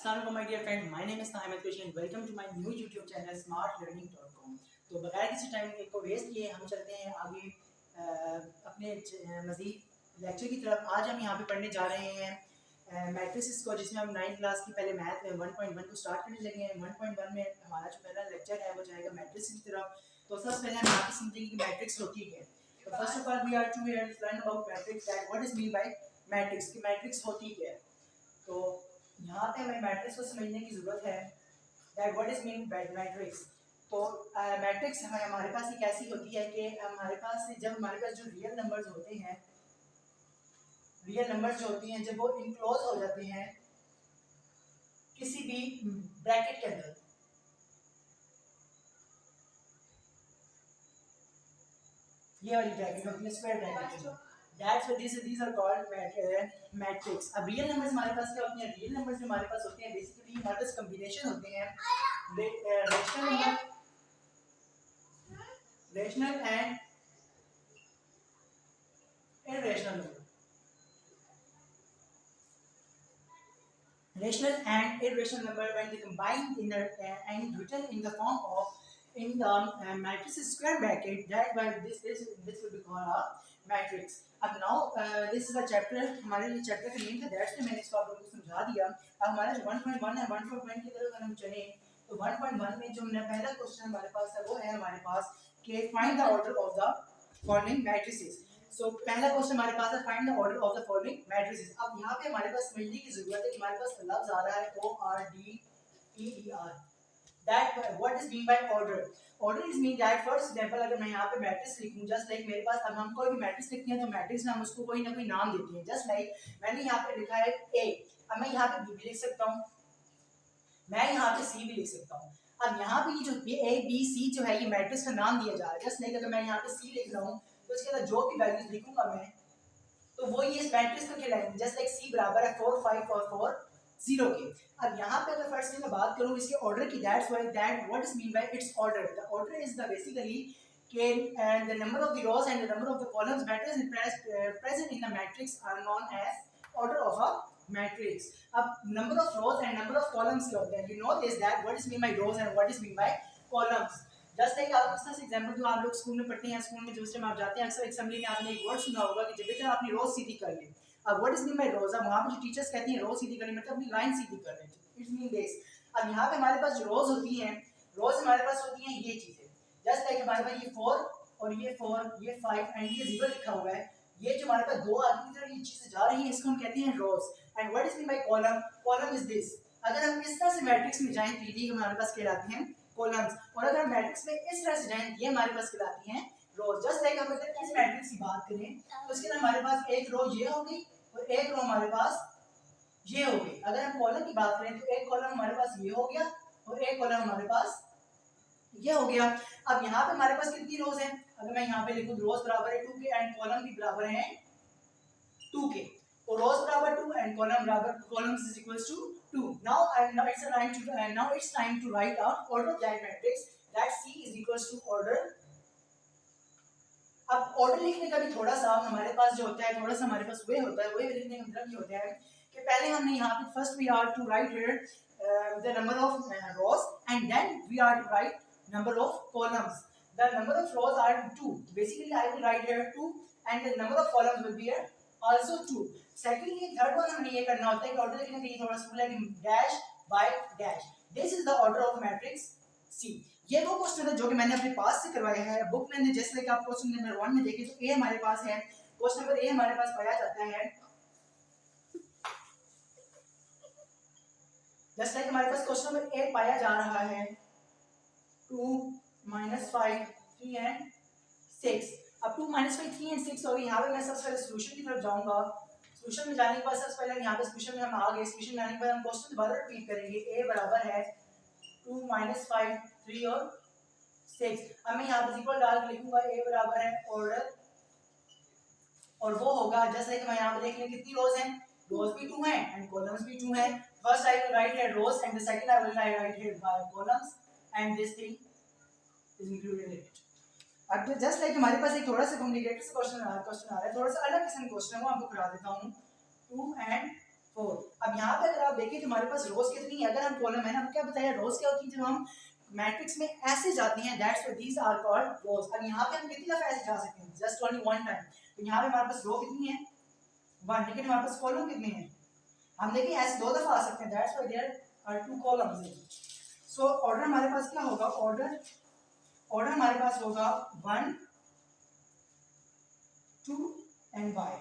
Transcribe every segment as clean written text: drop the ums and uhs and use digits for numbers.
Assalamualaikum my dear friend, my name is Ahmed Kushi and welcome to my new YouTube channel smartlearning.com। तो बगैर किसी time को waste किए हम चलते हैं आगे अपने मज़ीद लेक्चर की तरफ। आज हम यहाँ पे पढ़ने जा रहे हैं मैट्रिसेस को, जिसमें हम 9th क्लास की पहले मैथ में 1.1 को स्टार्ट करने लगे हैं। 1.1 में हमारा जो पहला लेक्चर है वो जाएगा मैट्रिक्स की तरफ। तो सबसे पहले हम यहाँ पे समझेंगे कि मैट्रिक्स होती है। तो first of all we are to learn about matrix, that what is mean by matrix, कि मैट्रिक्स होती है। तो यहाँ पे हमें मैट्रिक्स को समझने की ज़रूरत है, that what is mean by matrix. तो मैट्रिक्स हमारे पास एक ऐसी होती है कि हमारे पास जब हमारे पास जो रियल नंबर्स होते हैं, रियल नंबर्स जो होती हैं, जब वो इनक्लोज हो जाते हैं किसी भी ब्रैकेट के अंदर, ये वाली ब्रैकेट होती है square bracket, that's what these are called matrix. अब रियल नंबर्स हमारे पास क्या होते हैं? रियल नंबर्स जो हमारे पास होते हैं बेसिकली हमारे पास कॉम्बिनेशन होते हैं rational number, rational and irrational number, rational and irrational number when they combine in and written in the form of in the matrix square bracket, that by this will be called a matrix. अब now this is a chapter, हमारे लिए chapter का name था, that's मैंने इसको आप लोगों को समझा दिया। अब हमारा जो 1.1 है, 1.1 की तरफ अगर हम चलें तो 1.1 में जो पहला क्वेश्चन हमारे पास है वो है हमारे पास कि find the order of the following matrices. So पहला क्वेश्चन हमारे पास है find the order of the following matrices. अब यहाँ पे हमारे पास समझने की जरूरत है कि हमारे पास लफ्ज आ रहा है ORDER, that what is mean by order. Order is mean that for example अगर मैं यहाँ पे मैट्रिक्स लिखूं, जस्ट लाइक मेरे पास अब हम कोई भी मैट्रिक्स लिखते हैं तो मैट्रिक्स में हम उसको कोई ना कोई नाम देते हैं। जस्ट लाइक मैंने यहाँ पे लिखा है A, अब मैं यहाँ पे B भी लिख सकता हूँ, मैं यहाँ पे C भी लिख सकता हूँ। अब यहाँ पे ये जो A B C जो है ये मैट्रिक्स का नाम दिया जा रहा है। जस्ट लाइक अगर मैं यहाँ पे C लिख रहा हूँ तो इसके अंदर जो भी वैल्यूज लिखूंगा मैं तो वो ये इस मैट्रिक्स को कहलाएंगे। जस्ट लाइक C बराबर है 4 5 और 4 0 के। अब यहाँ पे अगर फर्स्ट मैं बात करूँ इसके ऑर्डर की, that's why that what is mean bye it's order. The order is the basically and the number of the rows and the number of the columns matters present in the matrix are known as order of a matrix. अब number of rows and number of columns क्या होते हैं? You know this that what is mean by rows and what is mean by columns. Just like आप इस तरह से example जो आप लोग स्कूल में पढ़ते हैं, स्कूल में दूसरे में आप जाते हैं अक्सर असेंबली में आपने एक वर्ड सुना होगा कि जब बेटा आपने रो सीधी कर ली। अब व्हाट इज मीन बाय रोज, अब वहां पे जो टीचर्स कहते हैं रो सीधी करने मतलब अपनी लाइन सीधी कर रहे हैं, इट्स मीन दिस। अब यहाँ पे हमारे पास जो रोज होती हैं, रोज हमारे पास होती हैं ये चीजें। जस्ट लाइक हमारे पास ये 4 और ये 4 ये 5 एंड ये 0 लिखा हुआ है, ये जो हमारे पास दो आदमी की तरह ये चीजें जा रही हैं इसको हम कहते हैं rows. And what is mean by column, column is this. अगर हम इस तरह से मैट्रिक्स में जाएं तो ये हमारे पास कहलाती हैं कॉलम्स, और अगर मैट्रिक्स में इस तरह से जाएं ये हमारे पास कहलाती हैं रोज। जस्ट लाइक हम अगर इस मैट्रिक्स की बात करें तो इसके अंदर हमारे पास एक रो ये हो गई और एक रो हमारे पास ये हो गई। अगर हम कॉलम की बात करें तो एक कॉलम हमारे पास ये हो गया और एक कॉलम हमारे पास ये हो गया। अब यहाँ पे हमारे पास कितनी रोज हैं? अगर मैं यहाँ पे लिखूं रोज बराबर है 2 के एंड कॉलम भी बराबर है 2 के, तो rows बराबर 2 and column बराबर columns is equals to 2. Now it's time to write down order of that matrix, that C is equals to order. अब ऑर्डर लिखने का भी थोड़ा सा हमारे पास जो होता है, थोड़ा सा हमारे पास वे होता है, वे लिखने का मतलब ये होता है कि पहले हमने यहाँ पे first we are to write here the number of rows and then we are to write number of columns. The number of rows are 2. Basically I will write here 2 and the number of columns will be here also 2. Secondly third one हमें ये करना होता है कि order लिखने के लिए थोड़ा सा है dash by dash, this is the order of matrix C. ये वो क्वेश्चन है जो कि मैंने अपने पास से करवाया है बुक में। जैसे कि आप क्वेश्चन नंबर 1 में देखें तो ए हमारे पास है, क्वेश्चन नंबर ए हमारे पास पाया जाता है जस्ट लाइक हमारे पास क्वेश्चन नंबर ए पाया जा रहा है 2 -5 3 एंड 6। अब 2 -5 3 एंड 6 हो गई। यहाँ पे मैं सबसे पहले सॉल्यूशन की तरफ जाऊंगा। सॉल्यूशन में जाने के बाद सबसे पहले यहाँ पे सॉल्यूशन में हम आ गए, सॉल्यूशन में आने के बाद हम क्वेश्चन दोबारा रिपीट करेंगे। a बराबर है 2 -5 3 और 6। अब मैं यहाँ पे इक्वल डाल के लिखूंगा a बराबर है ऑर्डर, और वो होगा जैसे कि मैं यहाँ पे देख लें कितनी रोज हैं, रोज भी 2 हैं एंड कॉलम्स भी 2 हैं। First I will write here rows and the second I will write here columns and this thing is included in it. अब जस्ट लाइक हमारे पास एक थोड़ा सा कॉम्प्लिकेटेड क्वेश्चन आ रहा है, थोड़ा सा अलग किस्म का क्वेश्चन है, वो आपको करा देता हूँ। 2 and 4। अब यहाँ पे अगर आप देखें तो हमारे पास रोज कितनी है, अगर हम कॉलम है ना, क्या बताया रोज क्या होती है, जब हम मैट्रिक्स में ऐसे जाती हैं, that's why these are called rows. अब यहाँ पे हम कितनी दफा ऐसे जा सकते हैं, जस्ट ओनली वन टाइम। तो यहाँ पे हमारे पास रो कितनी है 1, लेकिन हमारे पास कॉलम कितने हैं, हम देखिए ऐसे 2 दफा आ सकते हैं, that's why there are 2 columns. So order हमारे पास क्या होगा, ऑर्डर हमारे पास होगा 1 2 and y।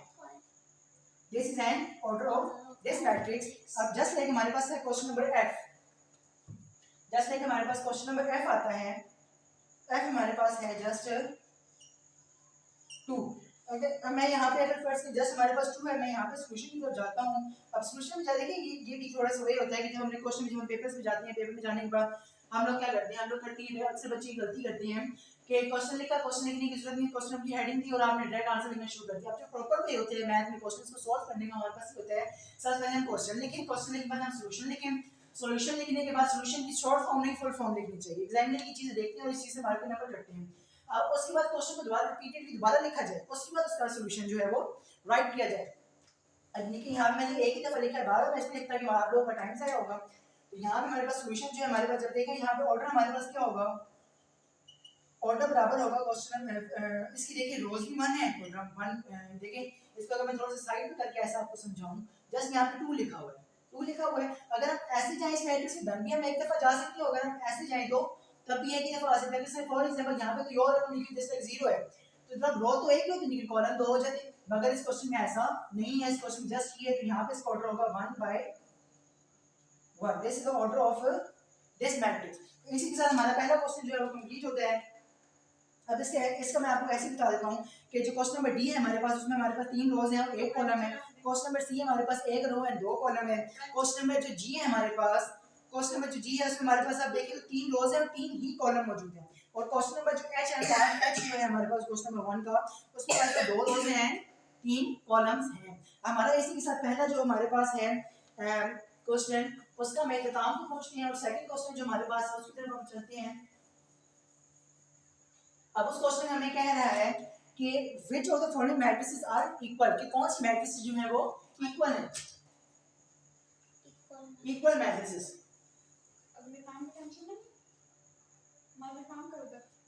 This is an order of this matrix. अब जस्ट लाइक हमारे पास है question number f, just like हमारे पास क्वेश्चन नंबर f आता है, f हमारे पास है जस्ट 2। अगर मैं यहाँ पे अगर फर्स्ट जस्ट हमारे पास 2 है, मैं यहाँ पे सॉल्यूशन की तरफ जाता हूँ। अब सॉल्यूशन में देखिए ये भी थोड़ा सा वही होता है कि जब हमने क्वेश्चन जब हम पेपर्स में जाते हैं, पेपर में जाने के बाद हम लोग क्या करते हैं, हम लोग करते हैं अक्सर बच्चे गलती करते हैं कि क्वेश्चन लिखा, क्वेश्चन लिखने की जरूरत नहीं, क्वेश्चन की हेडिंग थी और आपने डायरेक्ट आंसर लिखना शुरू कर दिया। अब जो प्रॉपर वे होते हैं मैथ में क्वेश्चंस को सॉल्व करने का हमारे पास होता है, सबसे पहले हम क्वेश्चन लिखें, क्वेश्चन लिखने के बाद हम सॉल्यूशन लिखें, सॉल्यूशन लिखने के बाद सॉल्यूशन की शॉर्ट फॉर्म नहीं फुल फॉर्म लिखनी चाहिए। एग्जामिनर की चीजें देखते हैं और इस चीज से मार्क नंबर करते हैं। अब उसके बाद क्वेश्चन को दोबारा रिपीटेडली दोबारा लिखा जाए, उसके बाद उसका सॉल्यूशन जो है वो राइट किया जाए। अब देखिए यहाँ मैंने एक ही दफा लिखा है, बार-बार मैं इसलिए लिखता कि आप लोगों का टाइम ज़ाया होगा। तो यहाँ पे हमारे पास सॉल्यूशन जो है हमारे पास, जब देखें यहाँ पे ऑर्डर हमारे पास क्या होगा, ऑर्डर बराबर होगा क्वेश्चन में इसकी देखिए रोज भी 1 है, ऑर्डर 1 देखिए इसको अगर मैं थोड़ा सा साइड में करके ऐसा आपको समझाऊं, जस्ट यहाँ पे 2 लिखा हुआ है, 2 लिखा हुआ है। अगर हम ऐसे जाएं इस मैट्रिक्स में दम भी हम एक दफा जा सकते हो, अगर हम ऐसे जाएं तो तब भी एक ही दफा आ सकते हैं। जैसे फॉर एग्जांपल यहाँ पे तो योर और लिखी जैसे 0 है, तो जब रो तो एक ही होती है, कॉलम 2 हो जाते, मगर इस क्वेश्चन में ऐसा नहीं है, इस क्वेश्चन में जस्ट ये है, तो यहाँ पे इसका ऑर्डर होगा 1/1। This is the order of this matrix. इसी के साथ हमारा पहला क्वेश्चन जो है वो कंप्लीट होता है। अब इसका मैं आपको ऐसे बता देता हूँ कि जो क्वेश्चन नंबर डी है हमारे पास, उसमें हमारे पास 3 रोज हैं और 1 कॉलम है। क्वेश्चन नंबर सी हमारे पास 1 रो है 2 कॉलम है। क्वेश्चन नंबर जो जी है हमारे पास, क्वेश्चन नंबर जो जी है उसमें हमारे पास आप देखिए तो 3 रोज है और 3 ही कॉलम मौजूद है। और क्वेश्चन नंबर जो एच है, एच जो है हमारे पास क्वेश्चन नंबर 1 का, उसमें हमारे पास 2 रोज हैं 3 कॉलम्स हैं। हमारा इसी के साथ पहला जो हमारे पास है क्वेश्चन, उसका मैं इख्तिताम को पहुंचते हैं और सेकंड क्वेश्चन जो हमारे पास है उसकी तरफ हम चलते हैं। अब उस क्वेश्चन में हमें कह रहा है कि which of the following matrices are equal, कि कौन सी मैट्रिसेस जो है वो इक्वल है, इक्वल मैट्रिसेस।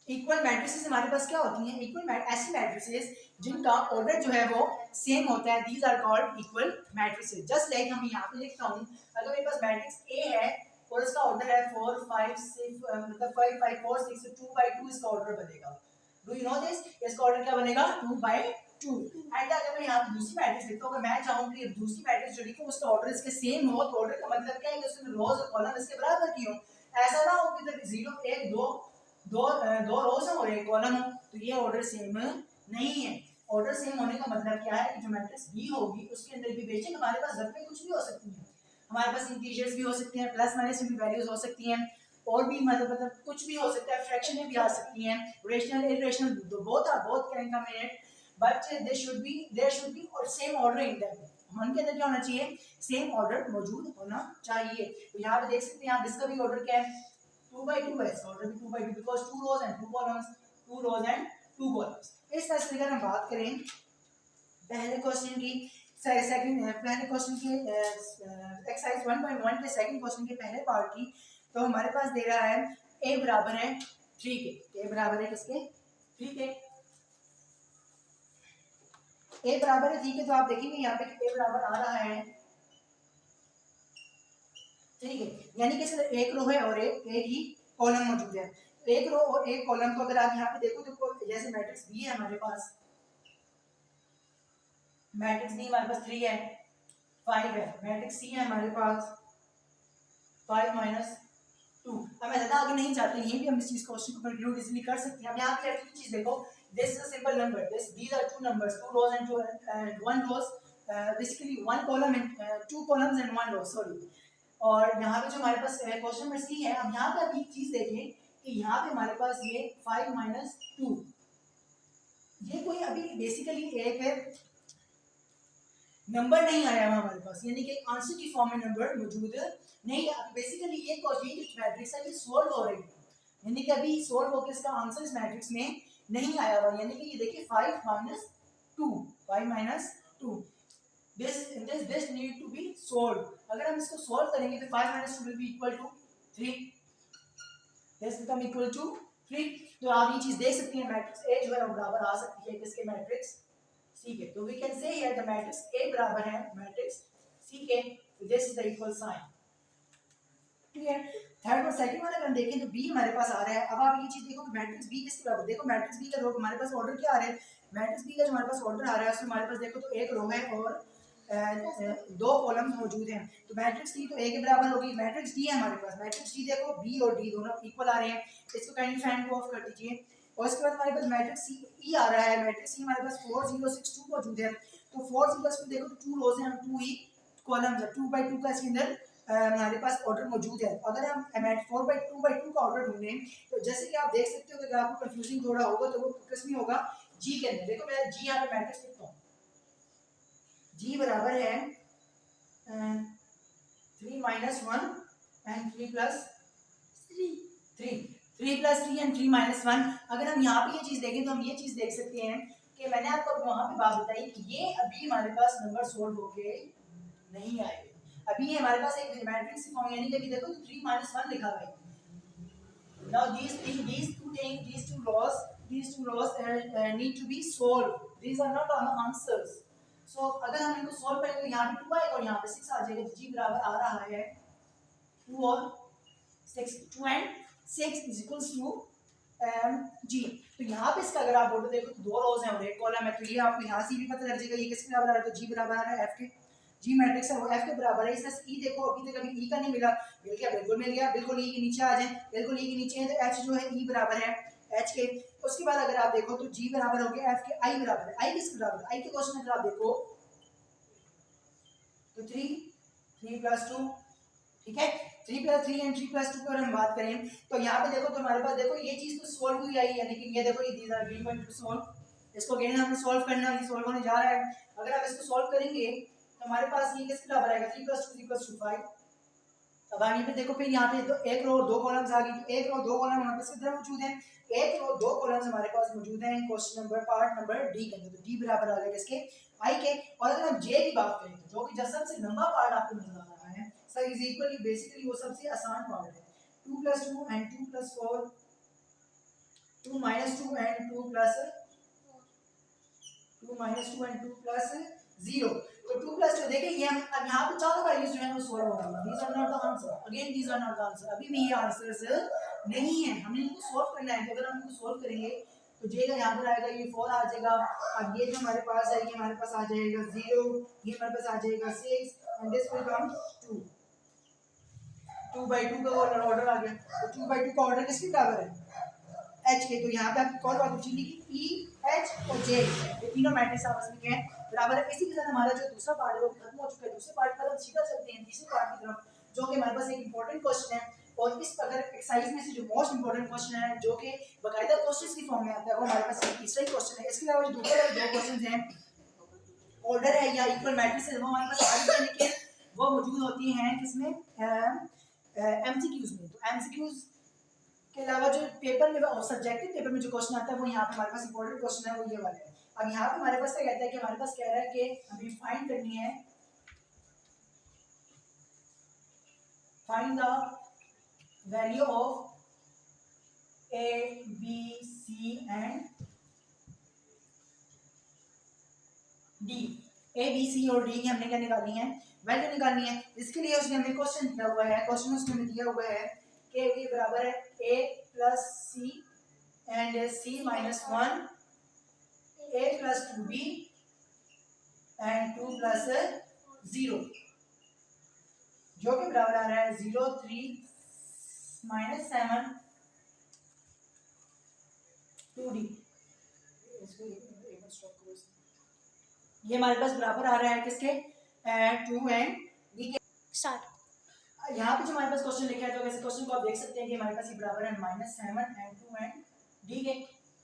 इक्वल मैट्रिसेस हमारे पास क्या होती हैं, इक्वल ऐसी मैट्रिसेस जिनका ऑर्डर जो है वो सेम होता है, these are called equal matrices. Just like हम यहाँ पे लिखता हूँ, अगर मेरे पास मैट्रिक्स ए है और इसका ऑर्डर है 4 5 6 मतलब 5 5 4 6, 2/2 इसका ऑर्डर बनेगा। डू यू नो दिस, इसका ऑर्डर क्या बनेगा 2/2। एंड अगर मैं यहाँ पे दूसरी मैट्रिक्स लिखता हूँ, अगर मैं चाहूँ कि दूसरी मैट्रिक्स जो लिखूँ उसका ऑर्डर इसके सेम हो, तो ऑर्डर का मतलब क्या है कि उसमें रोज और कॉलम इसके बराबर की हो। ऐसा ना हो कि 0 1 2 दो रोज हो और एक कॉलम हो, तो ये ऑर्डर सेम नहीं है। ऑर्डर सेम होने का मतलब क्या है कि जो मैट्रिक्स बी होगी उसके अंदर भी बेशक हमारे पास रकमें कुछ भी हो सकती हैं, हमारे पास इंटीजर्स भी हो सकते हैं, प्लस माइनस में भी वैल्यूज हो सकती हैं, और भी मतलब कुछ भी हो सकता है, फ्रैक्शन में भी आ सकती हैं, rational irrational both can come in it, but there should be और सेम ऑर्डर इन दैट। उनके अंदर क्या होना चाहिए, सेम ऑर्डर मौजूद होना चाहिए। तो यहाँ पे देख सकते हैं आप, इसका भी ऑर्डर क्या है 2/2 है, इसका ऑर्डर भी 2/2 because 2 rows and 2 columns, 2 rows and 2 columns। इस तरह से अगर हम बात करें पहले क्वेश्चन की, पहले क्वेश्चन की एक्सरसाइज 1.1 के सेकंड क्वेश्चन के पहले पार्ट की, तो हमारे पास दे रहा है a बराबर है 3 के, a बराबर है किसके 3 के, a बराबर है 3 के। तो आप देखेंगे यहाँ पे a बराबर आ रहा है, ठीक है, यानी कि सिर्फ एक रो है और एक ही कॉलम मौजूद है। एक रो और एक कॉलम को अगर आप यहाँ पे देखो तो जैसे मैट्रिक्स बी है हमारे पास, मैट्रिक्स बी हमारे पास 3 है 5 है, मैट्रिक्स सी है हमारे पास 5 - 2। अब मैं ज़्यादा आगे नहीं जाते, ये भी हम इस चीज़ क्वेश्चन को कंक्लूड इजीली कर सकते हैं। अब यहाँ पे एक चीज़ देखो, this is a simple number, these are two numbers, 2 rows and 1 rows, basically 1 column and 2 columns and 1 row, sorry. और यहाँ पे जो हमारे पास क्वेश्चन नंबर सी है, अब यहाँ पे आप एक चीज देखें कि यहाँ पे हमारे पास ये 5 - 2, ये कोई अभी बेसिकली एक नंबर नहीं आया हुआ हमारे पास, यानी कि आंसर की फॉर्म में नंबर मौजूद नहीं है। बेसिकली ये मैट्रिक्स है ये सॉल्व हो रही है, यानी कि अभी सॉल्व होकर इसका आंसर इस मैट्रिक्स में नहीं आया हुआ, यानी कि ये देखिए 5 - 2, 5 - 2। this need to be solved. अगर हम इसको solve करेंगे तो 5 minus 2 will be equal to 3. this become equal to 3. तो आप ये चीज देख सकते हैं मैट्रिक्स A जो है वो बराबर आ सकती है किसके मैट्रिक्स C के. तो we can say here the matrix A बराबर है मैट्रिक्स C के. this is the equal sign. ठीक है. थर्ड और सेकंड वाला अगर हम देखें तो B हमारे पास आ रहा है. अब आप ये चीज देखो कि मैट्रिक्स B किसके बराबर. देखो मैट्रिक्स B का रो हमारे पास ऑर्डर क्या आ रहा है. मैट्रिक्स B का जो हमारे पास ऑर्डर आ रहा है उसमें हमारे पास देखो तो एक रो है और दो कॉलम मौजूद हैं. तो मैट्रिक्स डी तो ए के बराबर होगी. मैट्रिक्स डी है हमारे पास. मैट्रिक्स डी देखो बी और डी दोनों इक्वल आ रहे हैं. इसको काइंडली फैन को ऑफ कर दीजिए. और इसके बाद हमारे पास मैट्रिक्स सी ई आ रहा है. मैट्रिक्स सी हमारे पास 4062 मौजूद है. तो 4062 देखो तो 2 रोज हैं और 2 ही कॉलम्स है. 2/2 का इसके अंदर हमारे पास ऑर्डर मौजूद है. अगर हम 4/2/2 का ऑर्डर ढूंढें तो जैसे कि आप देख सकते हो कि अगर आपको कंफ्यूजिंग थोड़ा होगा तो वो किसमें होगा जी के अंदर. देखो मैं जी यहाँ पे मैट्रिक्स लिखता हूँ. जी बराबर है 3 minus 1 and 3 plus 3 plus 3 and 3 minus 1. अगर हम यहाँ पे ये चीज़ देखें तो हम ये चीज़ देख सकते हैं कि मैंने आपको वहाँ पे बात बताई कि ये अभी हमारे पास नंबर सोल्व होके नहीं आएगा. अभी ये हमारे पास एक मैट्रिक्स फॉर्म यानी कि अभी देखो तो 3 minus 1 लिखा हुआ है. Now these two laws need to be solved. These are not answers. So अगर हम इनको सॉल्व करेंगे तो यहाँ पे 2 आएगा और यहाँ पे 6 आ जाएगा. तो जी बराबर आ रहा है 2 और 6. 2 and 6 is equals to जी. तो यहाँ पे इसका अगर आप बोलो देखो तो दो रोज हैं और एक कॉलम है. तो ये आपको यहाँ से भी पता लग जाएगा ये किसके बराबर आ रहा है. तो जी बराबर आ रहा है एफ के. जी मैट्रिक्स है वो एफ के बराबर है. इसमें ई देखो अभी तक अभी ई का नहीं मिला. मिल गया बिल्कुल मिल गया. बिल्कुल ई के नीचे आ जाए. बिल्कुल ई के नीचे है तो एच जो है ई बराबर है एच के. उसके बाद अगर आप देखो तो जी बराबर हो गया एफ के. आई बराबर है. आई किसके बराबर है. आई के क्वेश्चन अगर आप देखो तो 3 plus 2. ठीक है. 3 plus 3 and 3 plus 2 पर हम बात करें तो यहाँ पे देखो तो हमारे पास देखो ये चीज तो सोल्व हुई आई है. लेकिन ये देखो ये these are given to solve. इसको अगेन हमें सॉल्व करना है. ये सॉल्व होने जा रहा है. अगर आप इसको सॉल्व करेंगे तो हमारे पास ये किसके बराबर आएगा 3 plus 2 = 5. अब आप ये पे देखो फिर यहाँ पे तो एक रो और दो कॉलम्स आ गई. तो एक रो दो कॉलम हमारे पास किधर मौजूद हैं. एक रो दो कॉलम्स हमारे पास मौजूद हैं question number part number D के अंदर. तो डी बराबर आ गया किसके आई के. और अगर हम जे की बात करें तो जो कि जब सबसे लंबा पार्ट आपको नजर आ रहा है सर इज इक्वली बेसिकली वो सबसे आसान पार्ट है. 2 plus 2 and 2 plus 4 2 minus 2 and 2 plus 0. तो 2 plus 2 देखिए ये हम अब यहाँ पे चारों वैल्यूज जो है वो सॉल्व हो रही है. these are not the answer. again these are not the answer. अभी भी ये आंसर्स नहीं है. हमने इनको सॉल्व करना है. तो अगर हम इनको सॉल्व करेंगे तो जे का यहाँ पर आएगा ये 4 आ जाएगा. अब ये जो हमारे पास है ये हमारे पास आ जाएगा 0. ये हमारे पास आ जाएगा 6 and this will come 2. 2/2 का ऑर्डर आ गया. तो 2/2 का ऑर्डर किसके बराबर है एच के. तो यहाँ पे आपकी कौन बात पूछी कि ई एच और जे ये तीनों मैट्रिक्स आपस में क्या है बराबर है. इसी के साथ हमारा जो दूसरा पार्ट है वो खत्म हो चुका है. दूसरे पार्ट पर हम सीधा चलते हैं तीसरे पार्ट की तरफ जो कि हमारे पास एक इंपॉर्टेंट क्वेश्चन है. और इस अगर एक्सरसाइज में से जो मोस्ट इंपॉर्टेंट क्वेश्चन है जो कि बाकायदा क्वेश्चंस की फॉर्म में आता है वो हमारे पास तीसरा ही क्वेश्चन है. इसके अलावा जो दूसरे दो क्वेश्चन हैं ऑर्डर है या इक्वल मैट्रिक्स है वो हमारे पास सारी हैं लेकिन वो मौजूद होती हैं किसमें एमसीक्यूज में. तो एमसीक्यूज के अलावा जो पेपर में और सब्जेक्टिव पेपर में जो क्वेश्चन आता है वो यहाँ पे हमारे पास इंपॉर्टेंट क्वेश्चन है वो ये वाला है. अब यहाँ पे हमारे पास क्या कहता है कि हमारे पास कह रहा है कि हमें फाइंड करनी है find the value of A B C and D. A B C और डी की हमने क्या निकालनी है वैल्यू निकालनी है. इसके लिए उसने हमें क्वेश्चन दिया हुआ है. क्वेश्चन उसने हमें दिया हुआ है कि ये बराबर है a plus c and c minus 1 a plus 2b and 2 plus 0 जो कि बराबर आ रहा है 0 3 minus 7 2d. ये हमारे पास बराबर आ रहा है किसके 2 and d के. स्टार्ट. यहाँ पे जो हमारे पास क्वेश्चन लिखा है तो ऐसे क्वेश्चन को आप देख सकते हैं कि हमारे पास ये बराबर है -7 and 2 and d के.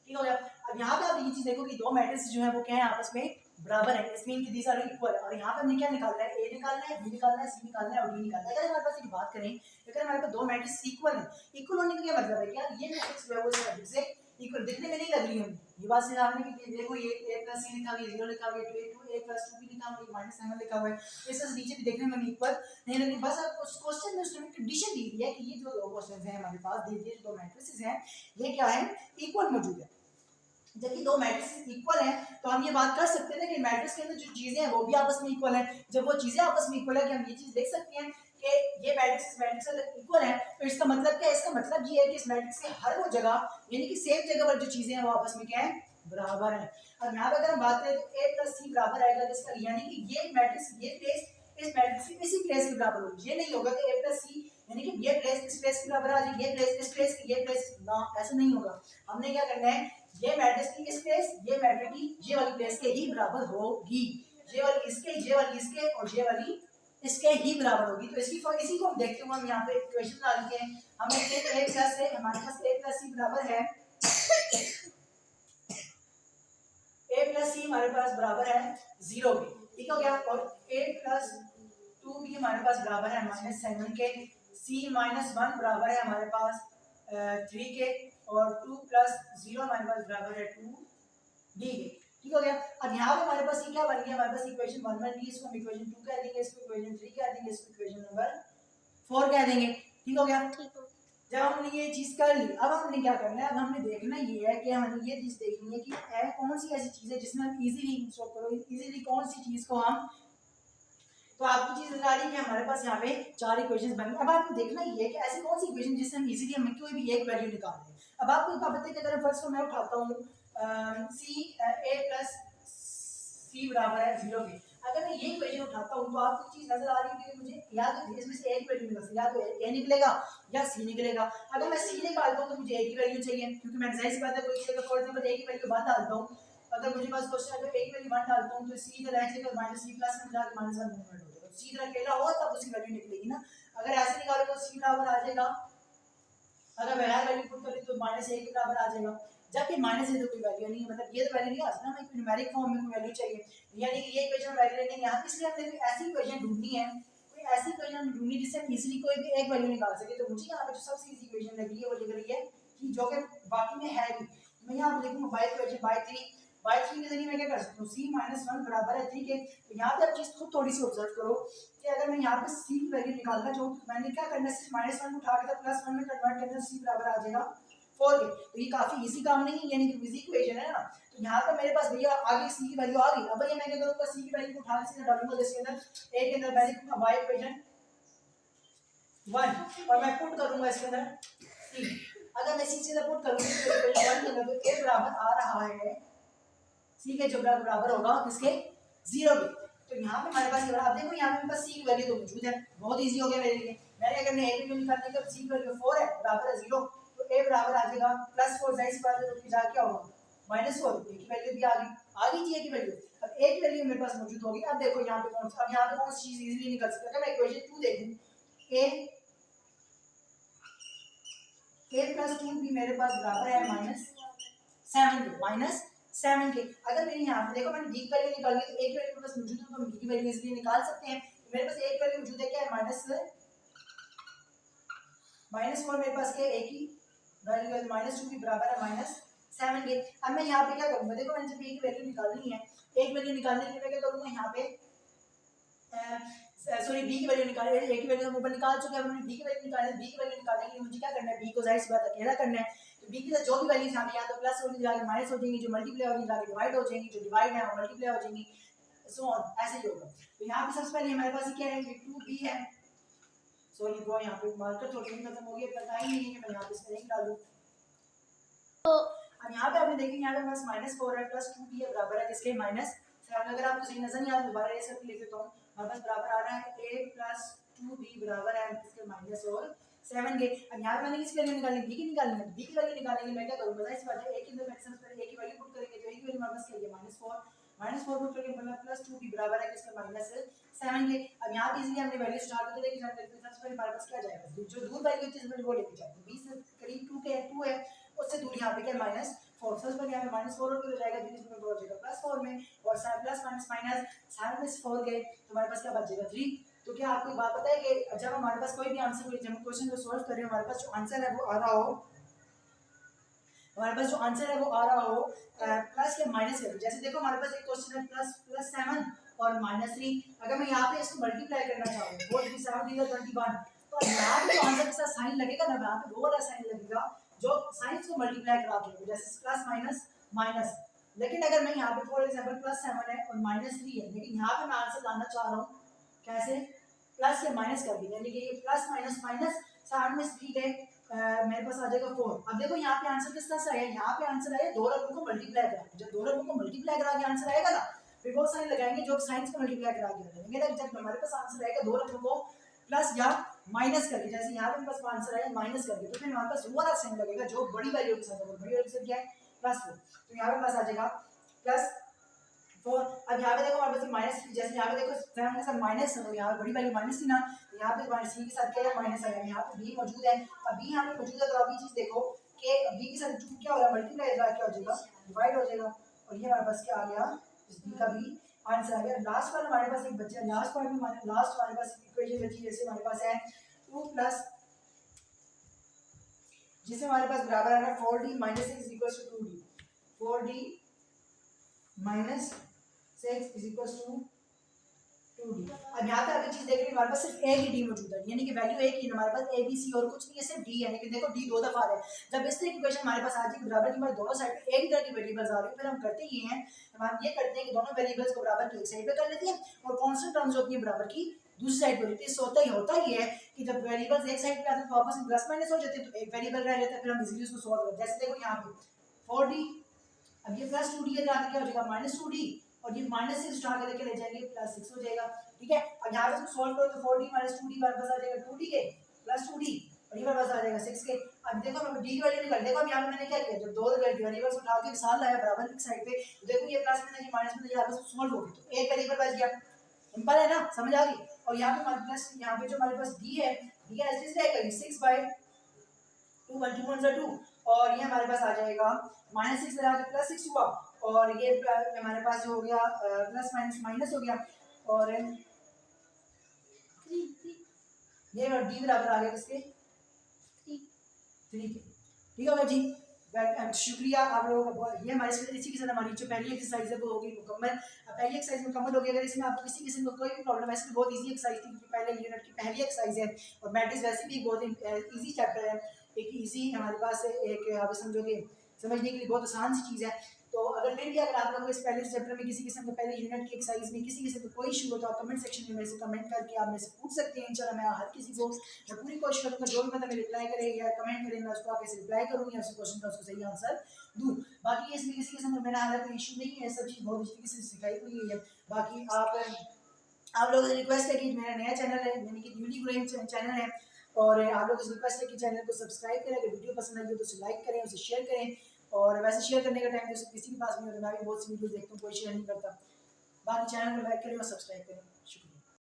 ठीक हो गया. अब यहाँ पे आप ये चीज देखो कि दो मैट्रिक्स जो है वो क्या है आपस में बराबर है. इस मीन कि दीस आर इक्वल. और यहाँ पे हमने क्या निकालना है a निकालना है b निकालना है c निकालना है और d निकालना है. अगर हमारे पास एक बात करें अगर हमारे पास दो मैट्रिक्स इक्वल है इक्वल होने का क्या मतलब है कि यार ये मैट्रिक्स जो है वो इस मैट्रिक्स से इक्वल दिखने में नहीं लग रही है ये बात से आपने कि देखो ये a प्लस c लिखा हुआ है 0 लिखा हुआ है 2 a प्लस 2b लिखा हुआ है माइनस 7 लिखा हुआ है इस तरह नीचे भी देखने में इक्वल नहीं लग रही बस आपको उस क्वेश्चन में उसने कंडीशन दी है कि ये जो दो क्वेश्चंस हैं हमारे पास दे दिए दो मैट्रिसेस हैं ये क्या है इक्वल मौजूद है जबकि दो मैट्रिक्स इक्वल हैं तो हम ये बात कर सकते हैं ना कि मैट्रिक्स के अंदर जो चीजें हैं वो भी आपस में इक्वल हैं जब वो चीजें आपस में इक्वल है कि हम ये चीज देख सकते हैं कि ये मैट्रिक्स अगर इक्वल है तो इसका मतलब क्या है इसका मतलब ये है कि इस मैट्रिक्स के हर वो जगह यानी कि सेम जगह पर जो चीजें हैं वो आपस में क्या है बराबर है अब यहाँ पे अगर हम बात करें तो a प्लस c बराबर आएगा इसका यानी कि ये मैट्रिक्स ये प्लेस इस मैट्रिक्स की इसी प्लेस के बराबर होगी ये नहीं होगा कि a प्लस c यानी कि ये प्लेस इस प्लेस के बराबर आ जाए ये प्लेस इस प्लेस की ये प्लेस ना ऐसा नहीं होगा हमने क्या करना है ये मैट्रिक्स की इस प्लेस ये मैट्रिक्स की ये वाली प्लेस के ही बराबर होगी ये वाली इसके ये वाली इसके और ये वाली इसके ही बराबर होगी तो इसी को हम देखते हुए हम यहाँ पे इक्वेशन डाल के हम देखते हैं a प्लस है हमारे पास a प्लस c बराबर है a प्लस c हमारे पास बराबर है 0 के ठीक हो गया और a प्लस 2b हमारे पास बराबर है माइनस 7 के c माइनस 1 बराबर है हमारे पास 3 के और 2 प्लस 0 हमारे पास बराबर है 2 डी के ठीक हो गया अब यहाँ पे हमारे पास ये क्या बन गया हमारे पास इक्वेशन 1 बन गई इसको हम इक्वेशन 2 कह देंगे इसको इक्वेशन 3 कह देंगे इसको इक्वेशन नंबर 4 कह देंगे ठीक हो गया जब हमने ये चीज कर ली अब हमने क्या करना है अब हमने देखना ये है कि हमें ये चीज देखनी है कि कौन सी ऐसी चीज है जिसमें हम इजीली सॉल्व करो इजीली कौन सी चीज को हम तो आपकी चीज बता रही है कि हमारे पास यहाँ पे 4 इक्वेशंस बन गए अब आपको देखना ये है कि ऐसी कौन सी इक्वेशन जिससे हम इजीली हम कोई भी एक वैल्यू निकाल दें अब आपको एक बात बताइए कि अगर फर्स्ट को मैं उठाता हूँ सी a प्लस सी बराबर है 0 के अगर मैं ये इक्वेशन उठाता हूँ तो आपको चीज नजर आ रही है कि मुझे या तो इसमें से एक वैल्यू निकल सकती है या तो a निकलेगा या c निकलेगा अगर मैं c निकालता हूँ तो मुझे a की वैल्यू चाहिए क्योंकि मैं जाहिर सी बात है कोई जगह फॉर एग्जांपल a की वैल्यू 1 डालता हूँ अगर मुझे पास क्वेश्चन अगर a की वैल्यू 1 डालता हूँ तो c इधर आएगा माइनस c प्लस में जाके माइनस 1 मूवमेंट हो जाएगा c इधर अकेला हो तब उसकी वैल्यू निकलेगी ना अगर ऐसे निकालोगे तो c बराबर आ जाएगा अगर मैं यहाँ वैल्यू पुट करूँ तो माइनस 1 के बराबर आ जाएगा जबकि माइनस है तो कोई वैल्यू नहीं है मतलब ये तो वैल्यू नहीं आ सकता हमें न्यूमेरिक फॉर्म में कोई वैल्यू चाहिए यानी कि ये इक्वेशन वैल्यू लेने यहाँ इसलिए हमें ऐसी इक्वेशन ढूंढनी है कोई ऐसी इक्वेशन ढूंढनी जिससे हम इजीली कोई भी एक वैल्यू निकाल सके तो मुझे यहाँ पे जो सबसे इजी इक्वेशन लग रही है वो लिख रही है कि जो कि बाकी में है भी मैं यहाँ पे लिखूंगा बाय इक्वेशन बाय 3 के जरिए मैं क्या कर सकता हूँ c माइनस 1 बराबर है 3 के तो यहाँ पे आप चीज खुद थोड़ी सी ऑब्जर्व करो कि अगर मैं यहाँ पे c की वैल्यू निकालना चाहूँ तो मैंने क्या करना है सिर्फ माइनस 1 उठा के प्लस 1 में कन्वर्ट करना c बराबर आ जाएगा 4 के तो ये काफी इजी काम नहीं है यानी कि इजी इक्वेशन है ना तो यहाँ पे मेरे पास भैया आगे c की वैल्यू आ गई अब भैया मैं क्या करूँगा c की वैल्यू को उठा के सीधा डालूंगा इसके अंदर a के अंदर मैं लिखूंगा y इक्वेशन 1 और मैं पुट करूंगा इसके अंदर c अगर मैं c सीधा पुट करूंगा तो इक्वेशन 1 के अंदर तो a बराबर आ रहा है c के जो बराबर होगा किसके 0 के तो यहाँ पे हमारे पास आप देखो यहाँ पे मेरे पास c की वैल्यू तो मौजूद है बहुत इजी हो गया मेरे लिए मैंने अगर मैं a की वैल्यू निकालनी है तो c की वैल्यू 4 है बराबर है 0 तो a बराबर आ जाएगा +4 जाहिर सी बात है तो जा क्या होगा -4 a की वैल्यू भी आ गई थी a की वैल्यू अब a की वैल्यू मेरे पास मौजूद होगी अब देखो यहाँ पे कौन सा अब यहाँ पे कौन सी चीज इजीली निकल सकती है अगर मैं इक्वेशन 2 देखूं a + 2 भी मेरे पास बराबर है -7 के अगर मैंने यहाँ पे देखो मैंने b की वैल्यू निकाली तो a की वैल्यू मेरे पास मौजूद है तो हम b की वैल्यू इजीली निकाल सकते हैं मेरे पास a की वैल्यू मौजूद है क्या है -4 मेरे पास क्या है a की वैल्यू है -2 भी बराबर है -7 के अब मैं यहाँ पे क्या करूँगा देखो मैंने जब a की वैल्यू निकालनी है a की वैल्यू निकालने के लिए मैं क्या करूँगा यहाँ पे सॉरी b की वैल्यू निकाल a की वैल्यू हम ऊपर निकाल चुके हैं हमने b की वैल्यू निकाली b की वैल्यू निकालने के लिए मुझे क्या करना है b को जाहिर सी बात अकेला करना है तो b की जो भी वैल्यूज यहाँ पे या तो प्लस होगी जाके माइनस हो जाएंगी जो मल्टीप्लाई होगी जाके डिवाइड हो जाएंगी जो डिवाइड है वो मल्टीप्लाई हो जाएंगी सो ऑन ऐसे ही होगा तो यहाँ पे सबसे पहले हमारे पास क्या है ये 2b है सॉरी ब्रो यहाँ पे मार्कर थोड़ी खत्म हो गई पता ही नहीं है कि मैं यहाँ पे इसमें नहीं डालूं तो अब यहाँ पे आपने देखेंगे यहाँ पे पास -4 है प्लस 2b है बराबर है किसके -7 अगर आपको सही नजर नहीं आ रहा दोबारा ये सब लिख देता हूँ हमारे पास बराबर आ रहा है a + 2b बराबर है किसके -7 के अब यहाँ पे मैंने किसकी वैल्यू निकालनी b की निकालनी है b की वैल्यू निकालने के लिए मैं क्या करूँगा इस बात है a के अंदर मैक्सिमम पर a की वैल्यू पुट करेंगे तो a की वैल्यू हमारे पास क्या है -4 पुट करके मतलब +2b बराबर है किसके -7 के अब यहाँ पे इजीली हमने वैल्यू स्टार्ट करके लेके जाते हैं सबसे पहले हमारे पास क्या जाएगा जो दूर वैल्यू होती है इसमें वो लेके जाते हैं 20 से करीब 2 है उससे दूर यहाँ पे क्या -4 सबसे पहले यहाँ पे -4 हो जाएगा 20 में हो जाएगा +4 में और प्लस माइनस 7 में 4 गए तो हमारे पास क्या बच जाएगा 3 तो क्या आपको एक बात पता है कि जब हमारे पास कोई भी आंसर जब क्वेश्चन को सॉल्व कर रहे हैं हमारे पास जो आंसर है वो आ रहा हो हमारे पास जो आंसर है वो आ रहा हो प्लस या माइनस करके। जैसे देखो हमारे पास एक क्वेश्चन है +7 और -3। अगर मैं यहाँ पे इसको मल्टीप्लाई करना चाहूँ 4 3 7 3 21, तो यहाँ पे जो आंसर के साथ साइन लगेगा ना, यहाँ पे वो वाला साइन लगेगा जो साइंस को मल्टीप्लाई करा के, जैसे प्लस माइनस माइनस। लेकिन अगर मैं यहाँ पे फॉर एग्जांपल +7 है और -3 है, लेकिन यहाँ पे मैं आंसर लाना चाह रहा हूँ कैसे, प्लस या माइनस कर दी, यानी कि ये प्लस माइनस माइनस 7 में 3 गए, मेरे पास आ जाएगा 4। अब देखो यहाँ पे आंसर किस तरह से आया, यहाँ पे आंसर आया दो रकमों को मल्टीप्लाई करा के। जब दो रकमों को मल्टीप्लाई करा के आंसर आएगा ना, फिर वो साइन लगाएंगे जो साइंस को मल्टीप्लाई करा के लगाएंगे ना। जब हमारे पास आंसर आएगा दो रकमों को प्लस या माइनस करके, जैसे यहाँ पे पास आंसर आया माइनस करके, तो फिर हमारे पास वो वाला साइन लगेगा जो बड़ी वैल्यू के साथ होगा। बड़ी वैल्यू के साथ क्या है, +4, तो यहाँ पे पास आ जाएगा +4। अब यहाँ पे देखो हमारे पास माइनस, जैसे यहाँ पे देखो 7 के साथ माइनस है, तो यहाँ पे बड़ी वैल्यू माइनस थी ना, तो यहाँ पे -3 के साथ क्या है, माइनस आएगा। यहाँ पे b मौजूद है, अब b यहाँ पे मौजूद है, तो अभी चीज देखो कि b के साथ क्या हो रहा है, मल्टीप्लाई क्या हो जाएगा, डिवाइड हो जाएगा, और ये हमारे पास क्या आ गया, इस b का भी आंसर आ गया। लास्ट वाला हमारे पास एक बचा, लास्ट पार्ट में हमारे पास इक्वेशन बची, जैसे हमारे पास है 2 प्लस, जिसमें हमारे पास बराबर आ रहा है 4d - 6 = 2d, 4d - 6 = 2d। अब यहाँ पे अभी चीज देख रहे हैं, हमारे पास सिर्फ एक ही डी मौजूद है, यानी कि वैल्यू एक ही, हमारे पास ए बी सी और कुछ नहीं है, सिर्फ डी है। लेकिन देखो डी दो दफा है। जब इस तरह की इक्वेशन हमारे पास आ जाएगी बराबर की, हमारे दोनों साइड पे एक ही तरह की वेरिएबल्स आ रही है, फिर हम करते ये हैं, हम ये करते हैं कि दोनों वेरिएबल्स को बराबर की एक साइड पे कर लेते हैं और कांस्टेंट टर्म्स होती है बराबर की दूसरी साइड पर होती है। इससे होता ही है कि जब वेरिएबल्स एक साइड पे आते हैं तो आपस में प्लस माइनस हो जाते हैं, तो एक वेरिएबल रह जाता है, फिर हम इजीली उसको सॉल्व करते हैं। जैसे देखो यहाँ पे 4d, अब ये +2d है, तो आगे क्या हो जाएगा -2d, और ये -6 उठा के लेके ले जाएंगे +6 हो जाएगा। ठीक है, अब यहाँ पे इसको सॉल्व करो तो 4d - 2d हमारे पास आ जाएगा 2d के +2d, और ये हमारे पास आ जाएगा 6 के। अब देखो मैं d की वैल्यू निकाल, देखो अब यहाँ पे मैंने क्या किया, जब दो वेरिएबल्स उठा के साथ लाया बराबर की साइड पे, देखो ये प्लस में था ये माइनस में था, यहाँ पे सॉल्व हो गई, तो एक वेरिएबल बच गया। सिंपल है ना, समझ आ गई। और यहाँ पे हमारे प्लस, यहाँ पे जो हमारे पास d है, d का एज रहेगा 6/2, 1 2 1 2, और ये हमारे पास आ जाएगा -6 लगा के +6 हुआ, और ये हमारे पास जो हो गया प्लस माइनस माइनस हो गया, और ये डी बराबर आ गया किसके, 3 के। ठीक है भाई जी, शुक्रिया आप लोगों का। ये हमारे इसी के साथ हमारी जो पहली एक्सरसाइज है वो होगी मुकम्मल। पहली एक्सरसाइज मुकम्मल हो गई। अगर इसमें आपको किसी किस्म का कोई भी प्रॉब्लम है, ऐसे बहुत इजी एक्सरसाइज थी, क्योंकि पहले यूनिट की पहली एक्सरसाइज है, और मैट्रिक्स वैसे भी बहुत इजी चैप्टर है, एक इजी हमारे पास एक आप समझो कि समझने के लिए बहुत आसान सी चीज़ है। तो अगर फिर भी अगर आप लोगों को इस पहले चैप्टर में किसी किस्म का पहले यूनिट की एक्सरसाइज में किसी किस्म का कोई इशू हो, तो आप कमेंट सेक्शन में मेरे से कमेंट करके आप मेरे से पूछ सकते हैं। इंशाल्लाह मैं हर किसी को, मैं पूरी कोशिश करूँगा जो भी मतलब रिप्लाई करे या कमेंट करे, मैं उसको आके रिप्लाई करूँ या उस क्वेश्चन का उसको सही आंसर दूँ। बाकी इसमें किसी किस्म का मेरा हालांकि इशू नहीं है, सब चीज़ बहुत अच्छी तरीके से सिखाई हुई है। बाकी आप लोगों से रिक्वेस्ट है कि मेरा नया चैनल है, यानी कि न्यूली ग्रोइंग चैनल है, और आप लोगों से रिक्वेस्ट है कि चैनल को सब्सक्राइब करें। अगर वीडियो पसंद आई हो तो उसे लाइक करें, उसे शेयर करें, और वैसे शेयर करने का टाइम तो किसी के पास नहीं होता, मैं भी बहुत सी वीडियो देखता हूँ, कोई शेयर नहीं करता। बाकी चैनल को लाइक करें और सब्सक्राइब करें। शुक्रिया।